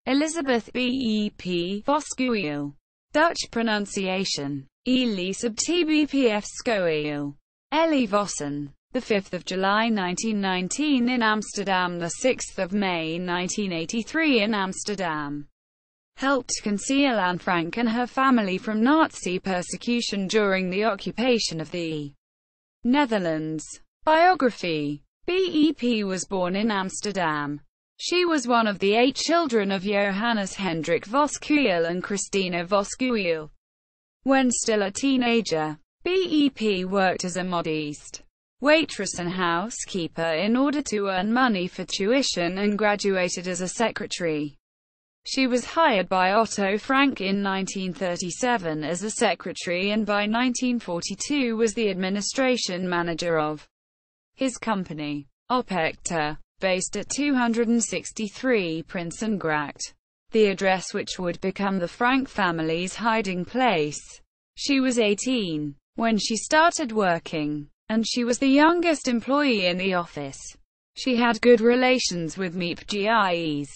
Elisabeth Bep Voskuijl. Dutch pronunciation: ÄÄlisabɛt Bep Voskuijl. Elli Vossen. The 5th of July 1919 in Amsterdam, the 6th of May 1983 in Amsterdam. Helped conceal Anne Frank and her family from Nazi persecution during the occupation of the Netherlands. Biography. Bep was born in Amsterdam. She was one of the 8 children of Johannes Hendrik Voskuijl and Christina Voskuijl. When still a teenager, Bep worked as a modiste, waitress and housekeeper in order to earn money for tuition, and graduated as a secretary. She was hired by Otto Frank in 1937 as a secretary, and by 1942 was the administration manager of his company, Opecta, based at 263 Prinsengracht, the address which would become the Frank family's hiding place. She was 18 when she started working, and she was the youngest employee in the office. She had good relations with Miep Gijs.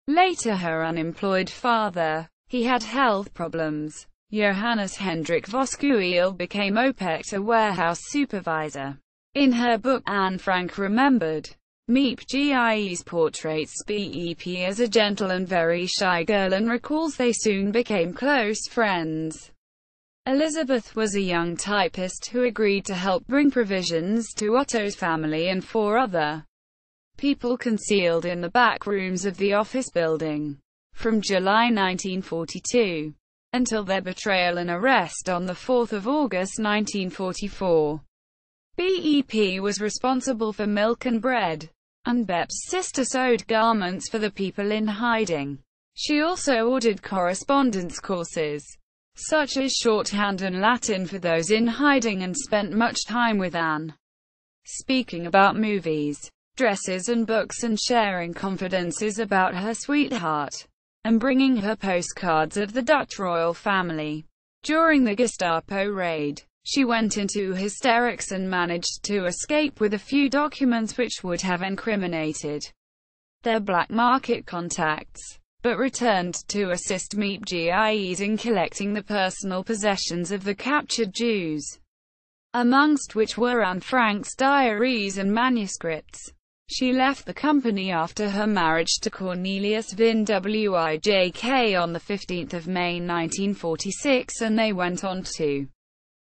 Later her unemployed father, he had health problems. Johannes Hendrik Voskuijl became Opecta warehouse supervisor. In her book Anne Frank Remembered, Miep Gijs portraits Bep as a gentle and very shy girl and recalls they soon became close friends. Elisabeth was a young typist who agreed to help bring provisions to Otto's family and 4 other people concealed in the back rooms of the office building. From July 1942 until their betrayal and arrest on 4 August 1944, Bep was responsible for milk and bread, and Bep's sister sewed garments for the people in hiding. She also ordered correspondence courses, such as shorthand and Latin for those in hiding, and spent much time with Anne, speaking about movies, dresses and books, and sharing confidences about her sweetheart, and bringing her postcards of the Dutch royal family. During the Gestapo raid, she went into hysterics and managed to escape with a few documents which would have incriminated their black market contacts, but returned to assist Miep Gijs in collecting the personal possessions of the captured Jews, amongst which were Anne Frank's diaries and manuscripts. She left the company after her marriage to Cornelius Vin Wijk on 15 May 1946, and they went on to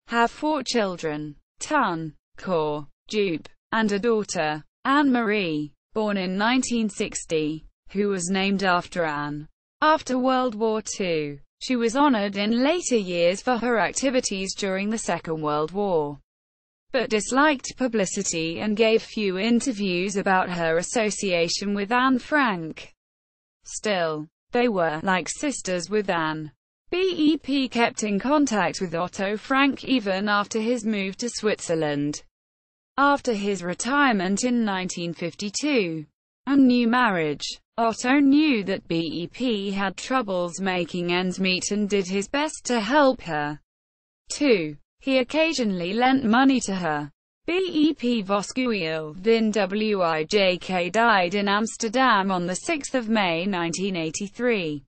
have 4 children, Ton, Cor, Joop, and a daughter, Anne-Marie, born in 1960, who was named after Anne. After World War II, she was honored in later years for her activities during the Second World War, but disliked publicity and gave few interviews about her association with Anne Frank. Still, they were like sisters with Anne. Bep kept in contact with Otto Frank even after his move to Switzerland. After his retirement in 1952 and new marriage, Otto knew that Bep had troubles making ends meet and did his best to help her. 2. He occasionally lent money to her. Bep Voskuijl Vin Wijk died in Amsterdam on 6 May 1983.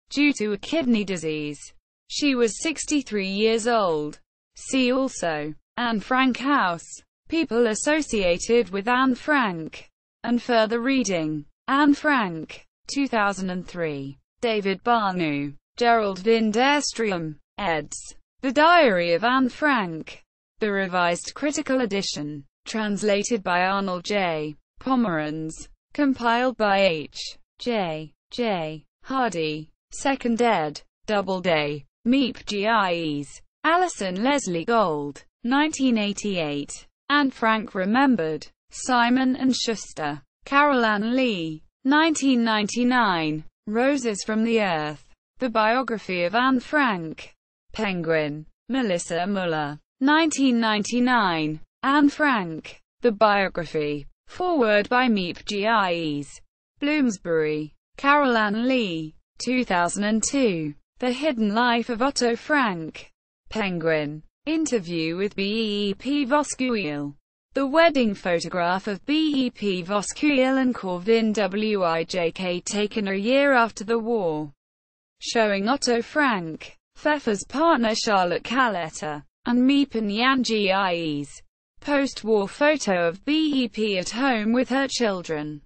Due to a kidney disease. She was 63 years old. See also Anne Frank House. People associated with Anne Frank. And further reading. Anne Frank. 2003. David Barnu. Gerald Vin der Stroom. eds. The Diary of Anne Frank. The Revised Critical Edition. Translated by Arnold J. Pomeranz. Compiled by H. J. Hardy. 2nd ed. Doubleday. Miep Gijs. Alison Leslie Gold. 1988. Anne Frank Remembered. Simon & Schuster. Carol Ann Lee. 1999. Roses from the Earth. The Biography of Anne Frank. Penguin. Melissa Muller. 1999. Anne Frank. The Biography. Foreword by Miep Gijs. Bloomsbury. Carol Ann Lee. 2002. The Hidden Life of Otto Frank. Penguin. Interview with Bep Voskuijl. The wedding photograph of Bep Voskuijl and Corvin Wijk, taken a year after the war, showing Otto Frank, Pfeffer's partner Charlotte Caletta, and Meepan Yangi's post-war photo of Bep at home with her children.